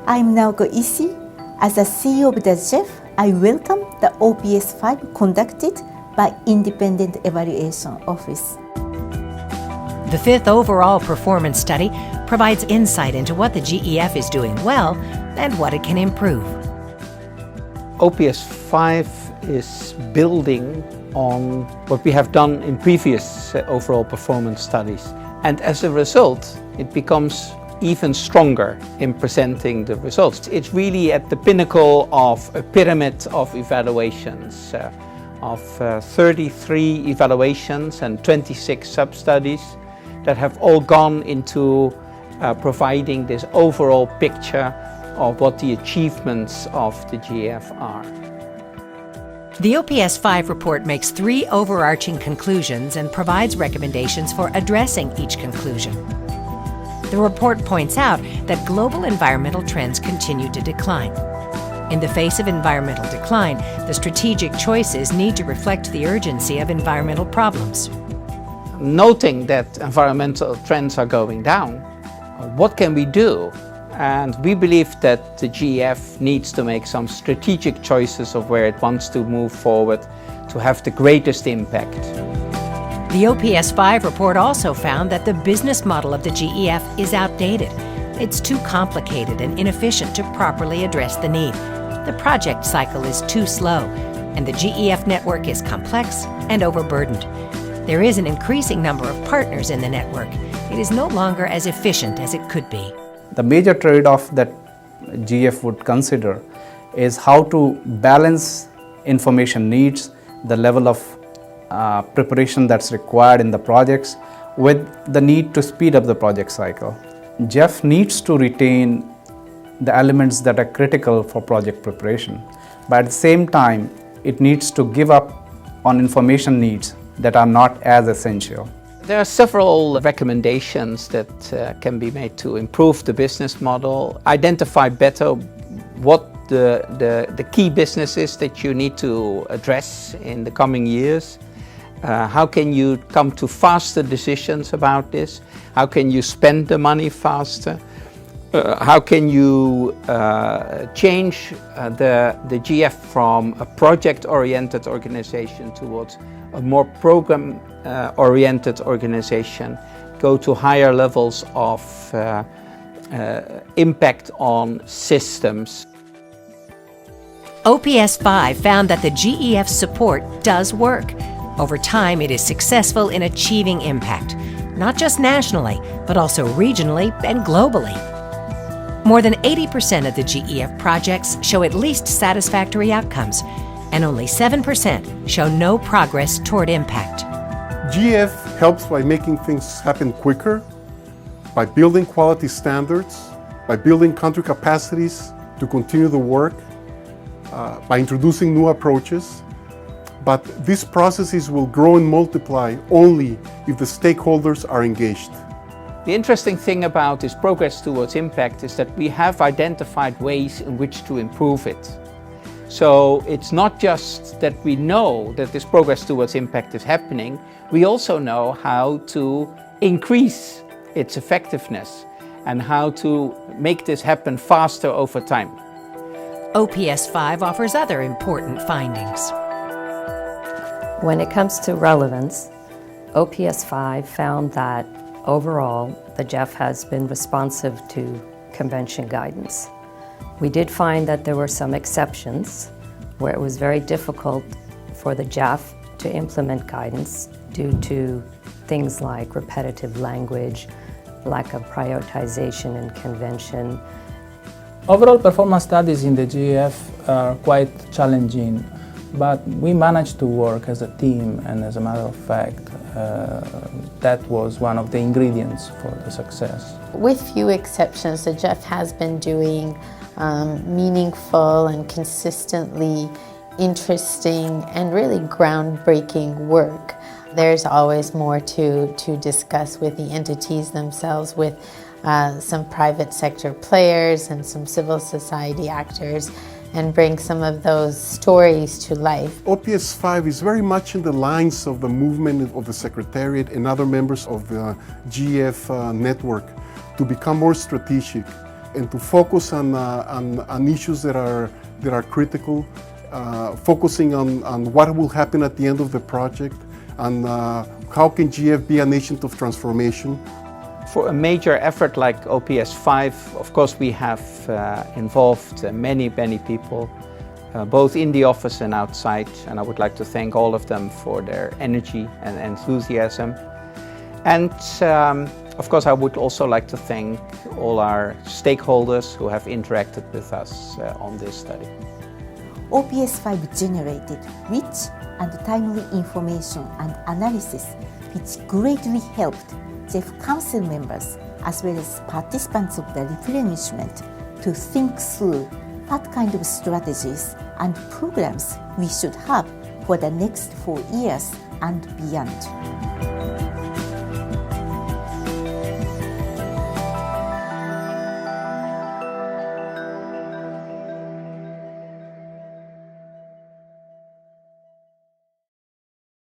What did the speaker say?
I'm Naoko Ishii. As a CEO of the GEF, I welcome the OPS5 conducted by Independent Evaluation Office. The fifth overall performance study provides insight into what the GEF is doing well and what it can improve. OPS5 is building on what we have done in previous overall performance studies. And as a result, it becomes even stronger in presenting the results. It's really at the pinnacle of a pyramid of evaluations, of 33 evaluations and 26 sub-studies that have all gone into providing this overall picture of what the achievements of the GEF are. The OPS5 report makes 3 overarching conclusions and provides recommendations for addressing each conclusion. The report points out that global environmental trends continue to decline. In the face of environmental decline, the strategic choices need to reflect the urgency of environmental problems. Noting that environmental trends are going down, what can we do? And we believe that the GEF needs to make some strategic choices of where it wants to move forward to have the greatest impact. The OPS5 report also found that the business model of the GEF is outdated. It's too complicated and inefficient to properly address the need. The project cycle is too slow, and the GEF network is complex and overburdened. There is an increasing number of partners in the network. It is no longer as efficient as it could be. The major trade-off that GEF would consider is how to balance information needs, the level of preparation that's required in the projects with the need to speed up the project cycle. GEF needs to retain the elements that are critical for project preparation, but at the same time, it needs to give up on information needs that are not as essential. There are several recommendations that can be made to improve the business model, identify better what the key business is that you need to address in the coming years. How can you come to faster decisions about this? How can you spend the money faster? How can you change the GEF from a project-oriented organization towards a more program-oriented organization, go to higher levels of impact on systems? OPS5 found that the GEF support does work. Over time, it is successful in achieving impact, not just nationally, but also regionally and globally. More than 80% of the GEF projects show at least satisfactory outcomes, and only 7% show no progress toward impact. GEF helps by making things happen quicker, by building quality standards, by building country capacities to continue the work, by introducing new approaches. But these processes will grow and multiply only if the stakeholders are engaged. The interesting thing about this progress towards impact is that we have identified ways in which to improve it. So it's not just that we know that this progress towards impact is happening, we also know how to increase its effectiveness and how to make this happen faster over time. OPS5 offers other important findings. When it comes to relevance, OPS5 found that overall, the GEF has been responsive to convention guidance. We did find that there were some exceptions where it was very difficult for the GEF to implement guidance due to things like repetitive language, lack of prioritization in convention. Overall performance studies in the GEF are quite challenging, but we managed to work as a team, and as a matter of fact, that was one of the ingredients for the success. With few exceptions, the GEF has been doing meaningful and consistently interesting and really groundbreaking work. There's always more to discuss with the entities themselves, with some private sector players and some civil society actors, and bring some of those stories to life. OPS5 is very much in the lines of the movement of the Secretariat and other members of the GEF network to become more strategic and to focus on issues that are critical, focusing on what will happen at the end of the project, and how can GF be an agent of transformation. For a major effort like OPS5, of course we have involved many people, both in the office and outside, and I would like to thank all of them for their energy and enthusiasm. And of course I would also like to thank all our stakeholders who have interacted with us on this study. OPS5 generated rich and timely information and analysis which greatly helped GEF Council members as well as participants of the replenishment to think through what kind of strategies and programs we should have for the next 4 years and beyond.